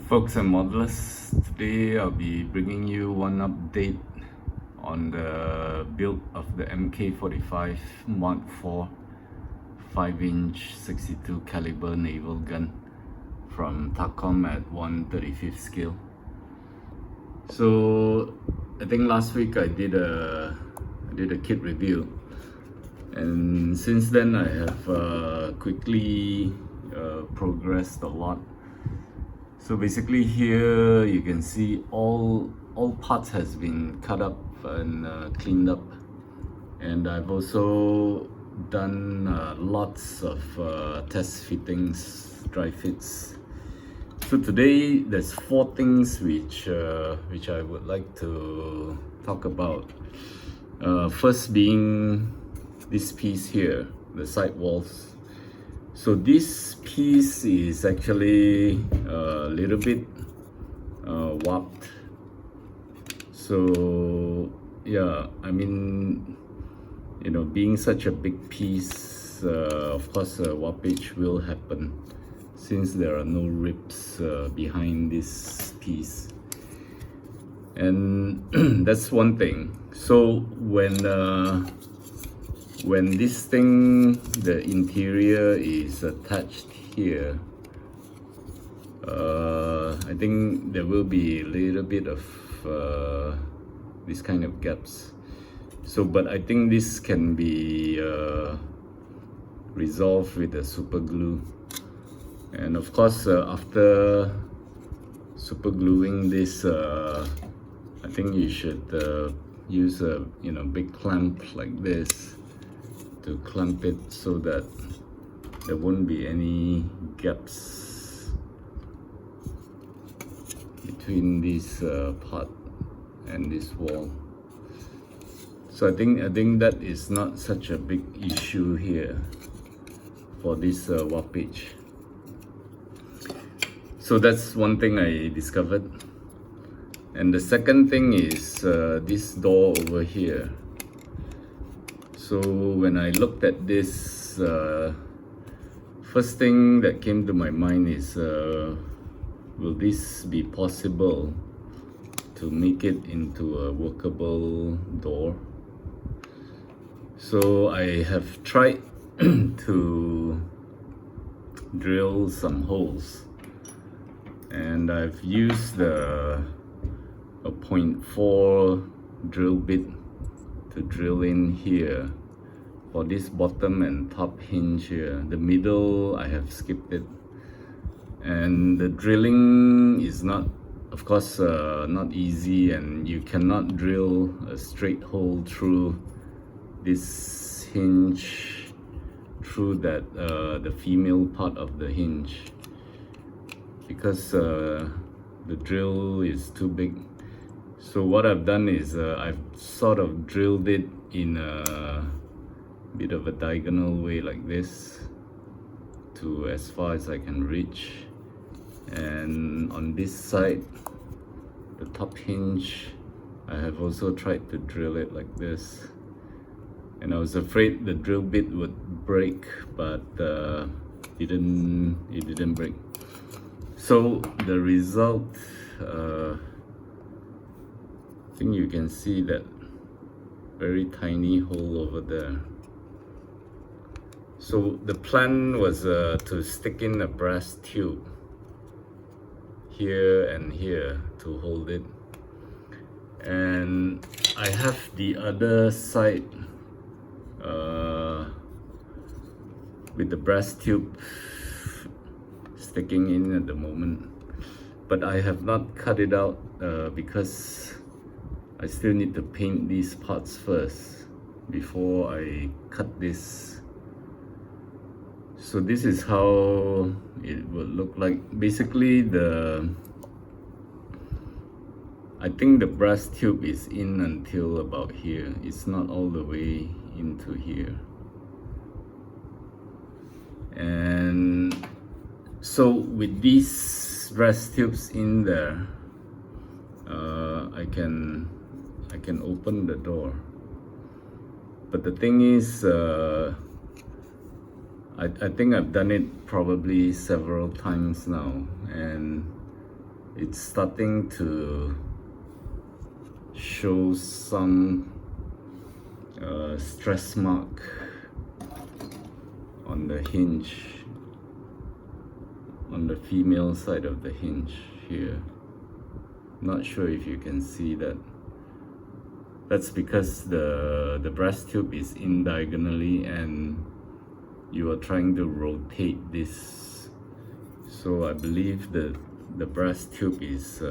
folks and modelers, today I'll be bringing you one update on the build of the MK45 Mod 4 5-inch 62 caliber naval gun from Takom at 1/35th scale. So I think last week I did a kit review, and since then I have quickly progressed a lot. So basically here you can see all parts has been cut up and cleaned up, and I've also done lots of test fittings, dry fits. So today there's 4 things which I would like to talk about. First being this piece here, the side walls. So this piece is actually a little bit warped. So yeah, I mean, you know, being such a big piece, of course warpage will happen since there are no ribs behind this piece, and that's one thing. So when this thing, the interior is attached here, I think there will be a little bit of this kind of gaps. So, but I think this can be resolved with the super glue. And of course, after super gluing this, I think you should use a big clamp like this to clamp it so that there won't be any gaps between this part and this wall. So I think that is not such a big issue here for this warpage. So that's one thing I discovered. And the second thing is this door over here. So when I looked at this, first thing that came to my mind is, will this be possible to make it into a workable door? So I have tried to drill some holes, and I've used a 0.4 drill bit to drill in here for this bottom and top hinge here. The middle I have skipped it, and the drilling is not, of course, not easy, and you cannot drill a straight hole through this hinge, through that the female part of the hinge, because the drill is too big. So what I've done is I've sort of drilled it in a bit of a diagonal way like this to as far as I can reach. And on this side, the top hinge, I have also tried to drill it like this. And I was afraid the drill bit would break, but it didn't break. So the result, I think you can see that very tiny hole over there. So the plan was to stick in a brass tube here and here to hold it, and I have the other side with the brass tube sticking in at the moment, but I have not cut it out because I still need to paint these parts first before I cut this. So this is how it would look like. Basically, I think the brass tube is in until about here. It's not all the way into here. And so with these brass tubes in there, I can open the door. But the thing is, I think I've done it probably several times now, and it's starting to show some stress mark on the hinge, on the female side of the hinge here. Not sure if you can see that. That's because the brass tube is in diagonally and you are trying to rotate this. So I believe that the brass tube is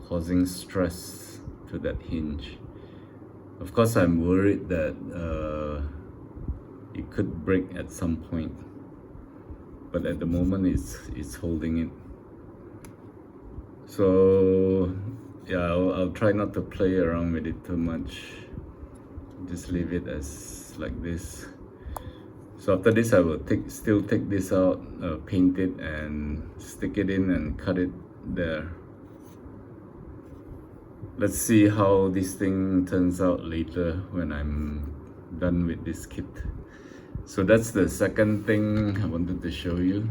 causing stress to that hinge. Of course, I'm worried that it could break at some point, but at the moment it's holding it. So yeah, I'll try not to play around with it too much. Just leave it as like this. So after this, I will still take this out, paint it and stick it in and cut it there. Let's see how this thing turns out later when I'm done with this kit. So that's the second thing I wanted to show you.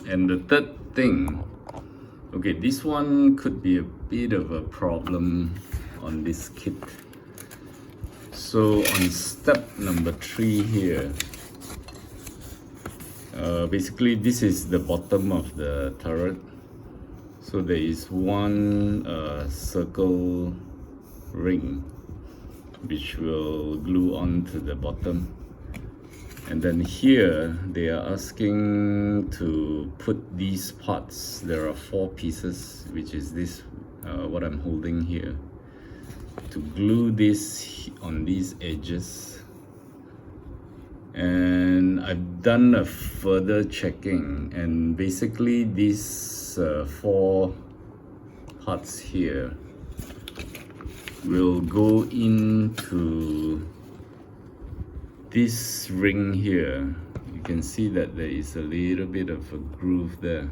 And the third thing, okay, this one could be a bit of a problem on this kit. So on step number 3 here, basically this is the bottom of the turret. So there is one circle ring which will glue onto the bottom. And then here they are asking to put these parts. There are 4 pieces, which is this, what I'm holding here, to glue this on these edges. And I've done a further checking, and basically these 4 parts here will go into this ring here. You can see that there is a little bit of a groove there.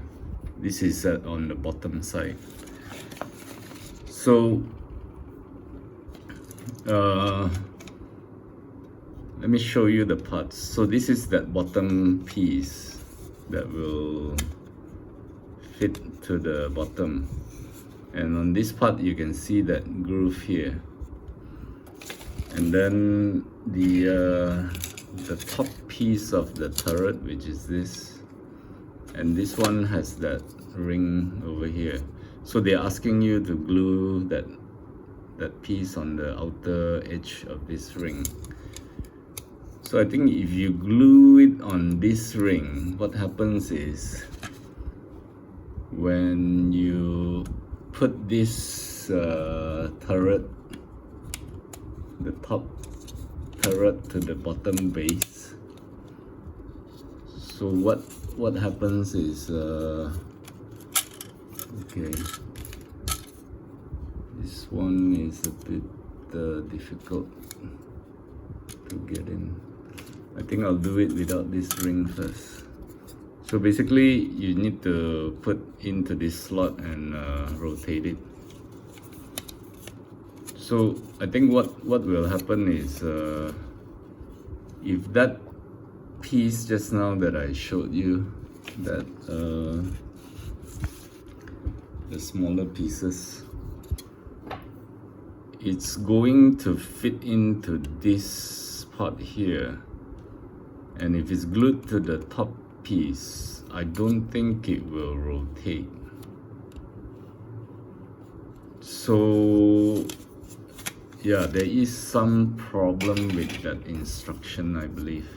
This is on the bottom side. So let me show you the parts. So this is that bottom piece that will fit to the bottom, and on this part you can see that groove here. And then the top piece of the turret, which is this, and this one has that ring over here. So they're asking you to glue that piece on the outer edge of this ring. So I think if you glue it on this ring, what happens is when you put this turret, the top turret to the bottom base, so what happens is okay, this one is a bit difficult to get in. I think I'll do it without this ring first. So basically you need to put into this slot and rotate it. So I think what will happen is if that piece just now that I showed you, that the smaller pieces, it's going to fit into this part here, and if it's glued to the top piece, I don't think it will rotate. So yeah, there is some problem with that instruction, I believe.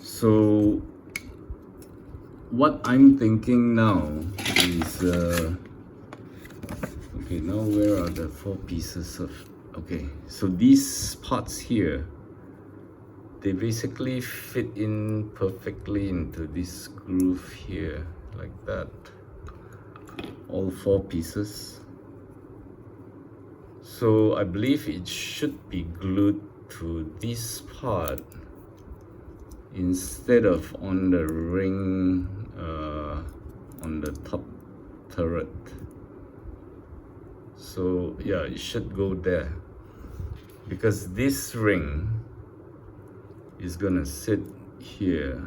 So what I'm thinking now is okay, now where are the 4 pieces of, okay, so these parts here, they basically fit in perfectly into this groove here, like that, all 4 pieces. So I believe it should be glued to this part instead of on the ring on the top turret. So yeah, it should go there, because this ring is gonna sit here.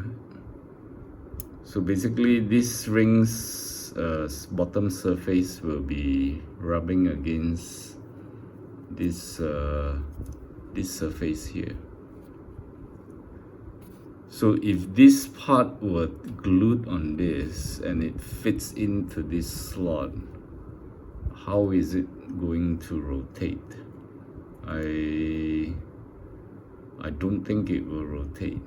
So basically these rings bottom surface will be rubbing against this this surface here. So if this part were glued on this and it fits into this slot, how is it going to rotate? I don't think it will rotate.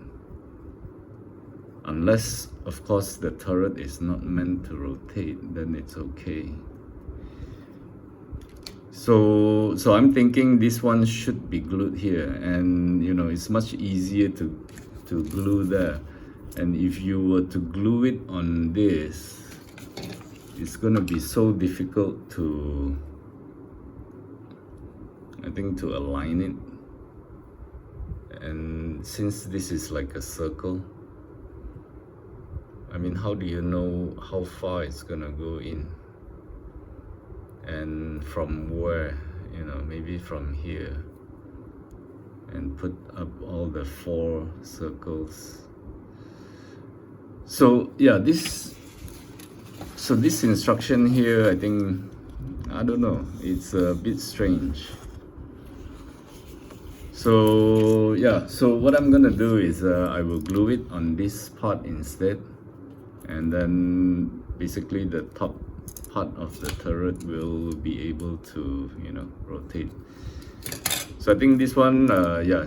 Unless, of course, the turret is not meant to rotate, then it's okay. So I'm thinking this one should be glued here, and you know, it's much easier to glue there. And if you were to glue it on this, it's gonna be so difficult to, I think, to align it. And since this is like a circle, I mean, how do you know how far it's gonna go in? And from where? You know, maybe from here. And put up all the 4 circles. So yeah, this instruction here, I think, I don't know, it's a bit strange. So yeah, so what I'm gonna do is I will glue it on this part instead, and then basically the top part of the turret will be able to, you know, rotate. So I think this one, yeah,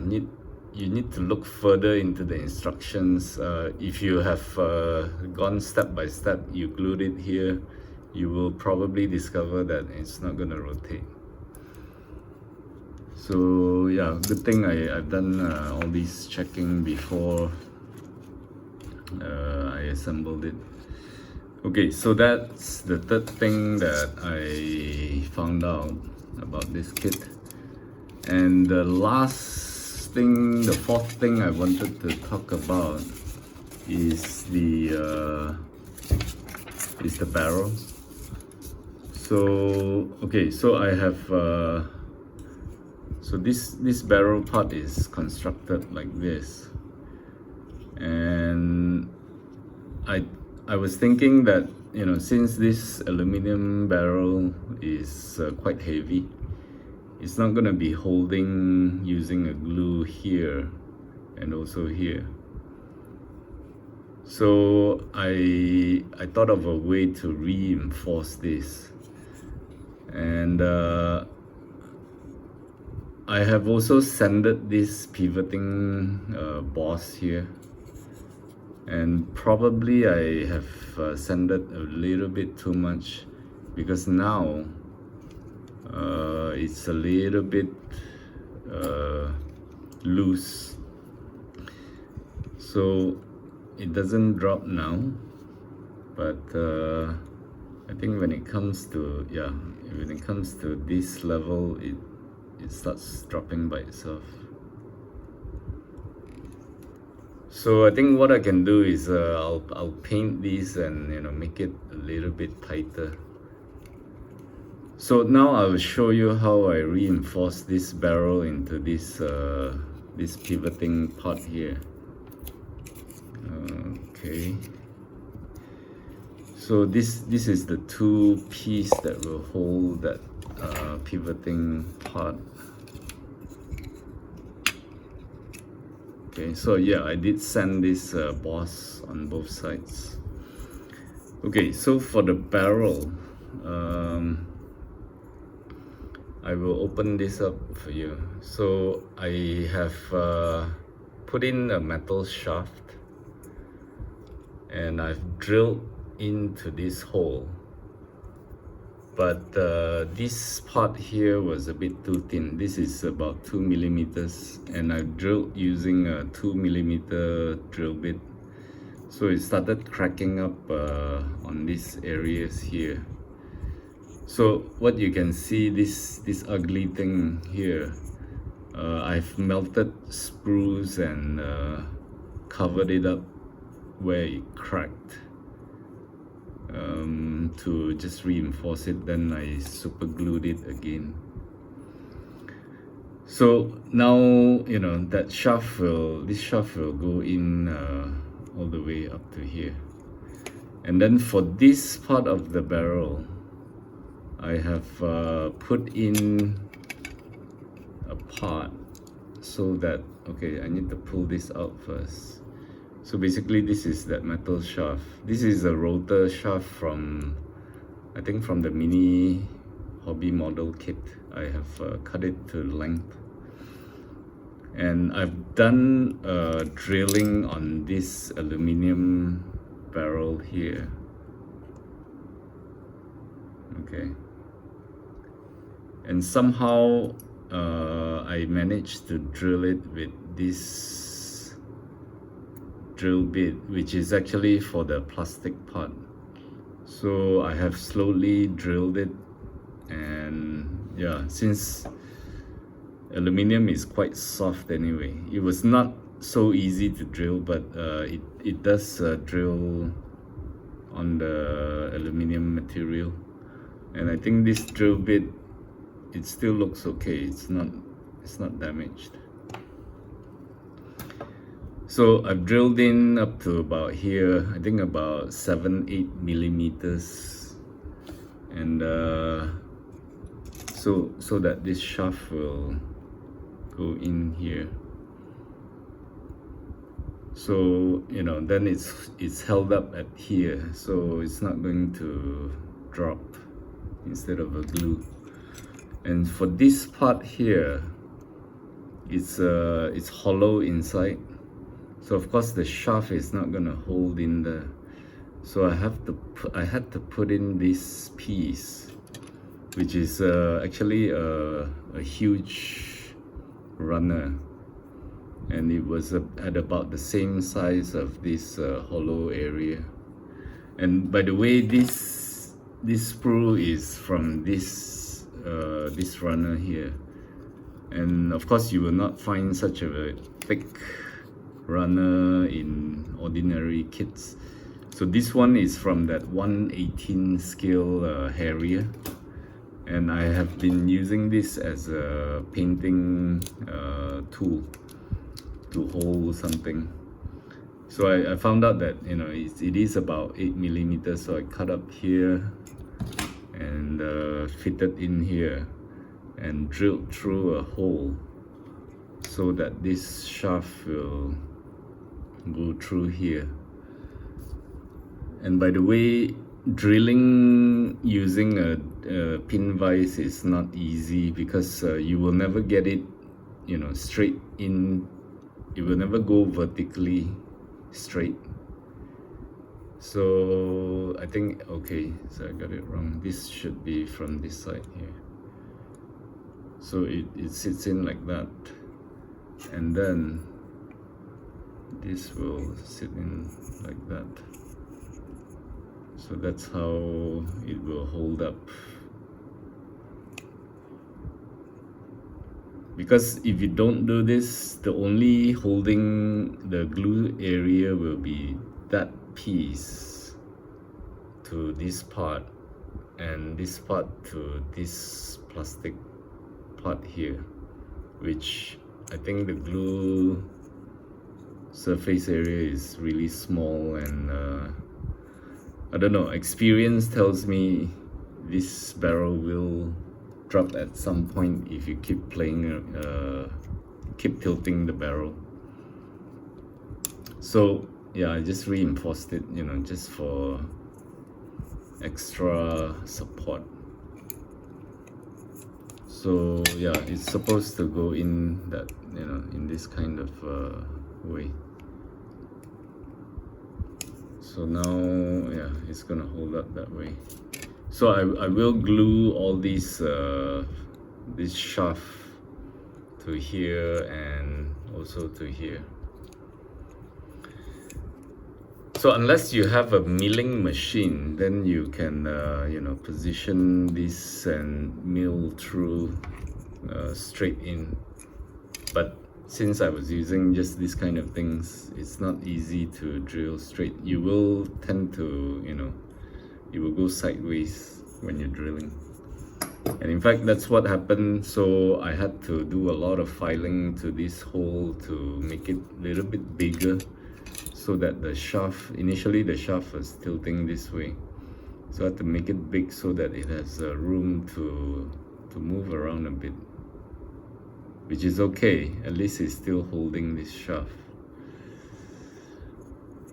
you need to look further into the instructions. If you have gone step by step, you glued it here, you will probably discover that it's not gonna rotate. So yeah, good thing I've done all this checking before I assembled it. Okay, so that's the third thing that I found out about this kit. And the last thing, the fourth thing I wanted to talk about is the barrel. So okay, so I have so this barrel part is constructed like this, and I was thinking that, you know, since this aluminum barrel is quite heavy, it's not going to be holding using a glue here and also here. So I thought of a way to reinforce this, and I have also sanded this pivoting boss here, and probably I have sanded a little bit too much, because now it's a little bit loose, so it doesn't drop now, but I think when it comes to, yeah, when it comes to this level, it starts dropping by itself. So I think what I can do is I'll paint these and, you know, make it a little bit tighter. So now I will show you how I reinforce this barrel into this this pivoting part here. Okay. So this is the 2 piece that will hold that pivoting part. Okay, so yeah, I did sand this boss on both sides. Okay, so for the barrel, I will open this up for you. So I have put in a metal shaft, and I've drilled into this hole, but this part here was a bit too thin. This is about 2 millimeters, and I drilled using a 2 millimeter drill bit, so it started cracking up on these areas here. So what you can see, this ugly thing here, I've melted spruce and covered it up where it cracked, to just reinforce it. Then I super glued it again. So now, you know, that shaft will, this shaft will go in all the way up to here. And then for this part of the barrel, I have put in a part so that, okay, I need to pull this out first. So basically this is that metal shaft. This is a rotor shaft from, I think from the mini hobby model kit. I have cut it to length. And I've done drilling on this aluminum barrel here. Okay. And somehow I managed to drill it with this drill bit, which is actually for the plastic part. So I have slowly drilled it, and yeah, since aluminum is quite soft anyway, it was not so easy to drill, but it does drill on the aluminum material. And I think this drill bit, it still looks okay. It's not damaged. So I've drilled in up to about here, I think about 7-8 millimeters, and so that this shaft will go in here. So you know, then it's held up at here, so it's not going to drop instead of a glue. And for this part here, it's hollow inside, so of course the shaft is not gonna hold in there. So I had to put in this piece, which is actually a huge runner, and it was at about the same size of this hollow area. And by the way, this sprue is from this runner here, and of course you will not find such a thick runner in ordinary kits. So this one is from that 1/18 scale Harrier, and I have been using this as a painting tool to hold something. So I found out that, you know, it is about 8 millimeters, so I cut up here and fitted in here and drilled through a hole so that this shaft will go through here. And by the way, drilling using a pin vise is not easy, because you will never get it, you know, straight in. It will never go vertically straight. So I think, okay, so I got it wrong. This should be from this side here. So it sits in like that, and then this will sit in like that. So that's how it will hold up. Because if you don't do this, the only holding the glue area will be that piece to this part, and this part to this plastic part here, which I think the glue surface area is really small, and I don't know, experience tells me this barrel will drop at some point if you keep playing, keep tilting the barrel. So yeah, I just reinforced it, you know, just for extra support. So yeah, it's supposed to go in that, you know, in this kind of way. So now, yeah, it's gonna hold up that way. So I will glue all these this shaft to here and also to here. So unless you have a milling machine, then you can you know, position this and mill through straight in. But since I was using just this kind of things, it's not easy to drill straight. You will tend to, you know, it will go sideways when you're drilling. And in fact, that's what happened. So I had to do a lot of filing to this hole to make it a little bit bigger, so that the shaft, initially the shaft was tilting this way, so I had to make it big so that it has room to move around a bit, which is okay. At least it's still holding this shaft.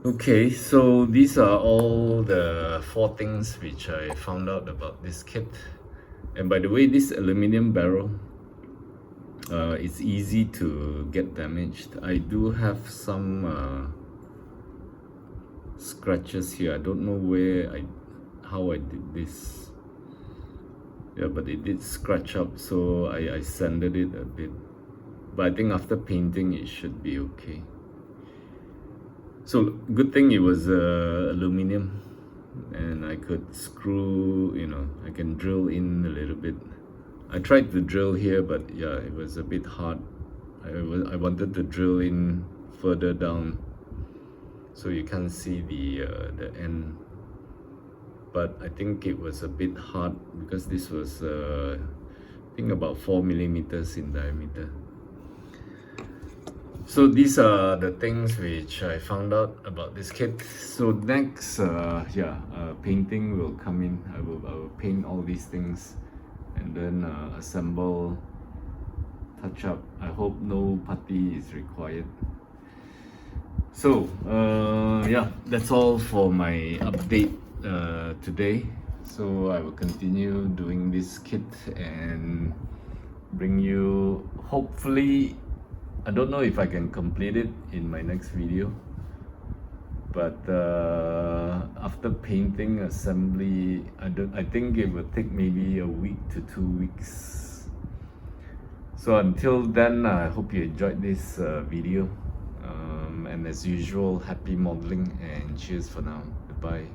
Okay, so these are all the 4 things which I found out about this kit. And by the way, this aluminum barrel, it's easy to get damaged. I do have some scratches here. I don't know how I did this. Yeah, but it did scratch up, so I sanded it a bit. But I think after painting, it should be okay. So good thing it was aluminum, and I could screw, I can drill in a little bit. I tried to drill here, but yeah, it was a bit hard. I wanted to drill in further down, so you can't see the end. But I think it was a bit hard because this was I think about 4 millimeters in diameter. So these are the things which I found out about this kit. So next, painting will come in. I will paint all these things and then assemble, touch up. I hope no putty is required. So that's all for my update today. So I will continue doing this kit and bring you, hopefully, I don't know if I can complete it in my next video, but after painting, assembly, I think it will take maybe a week to 2 weeks. So until then, I hope you enjoyed this video, and as usual, happy modeling and cheers for now. Goodbye.